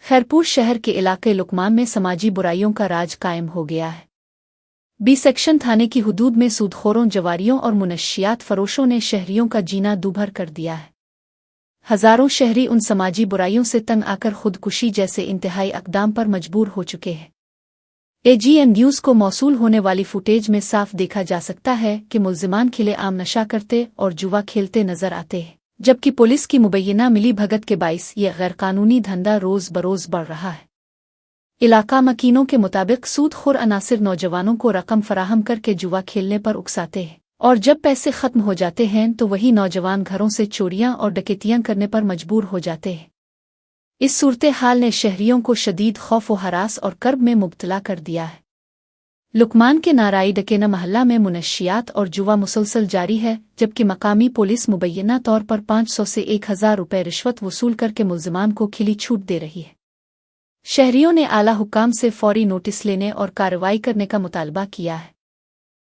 खैरपुर शहर के इलाके लुकमान में समाजी बुराइयों का राज कायम हो गया है। बी सेक्शन थाने की हुदूद में सूदखोरों, जवारियों और मुनशियात फरोशों ने शहरियों का जीना दूभर कर दिया है। हजारों शहरी उन समाजी बुराइयों से तंग आकर खुदकुशी जैसे इंतहाई अक़दाम पर मजबूर हो चुके हैं। एजीएन न्यूज़ को मौसूल होने वाली फुटेज में साफ देखा जा सकता है कि मुल्जिमान खिले आम नशा करते और जुआ खेलते नजर आते हैं, जबकि पुलिस की मुबैना मिली भगत के बाइस ये गैरकानूनी धंधा रोज़ बरोज़ बढ़ रहा है। इलाका मकीनों के मुताबिक सूदखोर अनासिर नौजवानों को रकम फराहम करके जुआ खेलने पर उकसाते हैं और जब पैसे खत्म हो जाते हैं तो वही नौजवान घरों से चोरियां और डकैतियां करने पर मजबूर हो जाते हैं। इस सूरत हाल ने शहरियों को शदीद खौफ व हरास और कर्ब में मुब्तला कर दिया है। लुकमान के नाराई डकेना महल्ला में मुनशियात और जुआ मुसलसल जारी है, जबकि मकामी पुलिस मुबैना तौर पर 500 से 1000 रुपये रिश्वत वसूल करके मुल्जिमान को खिली छूट दे रही है। शहरियों ने आला हुक्काम से फौरी नोटिस लेने और कार्रवाई करने का मुतालबा किया है।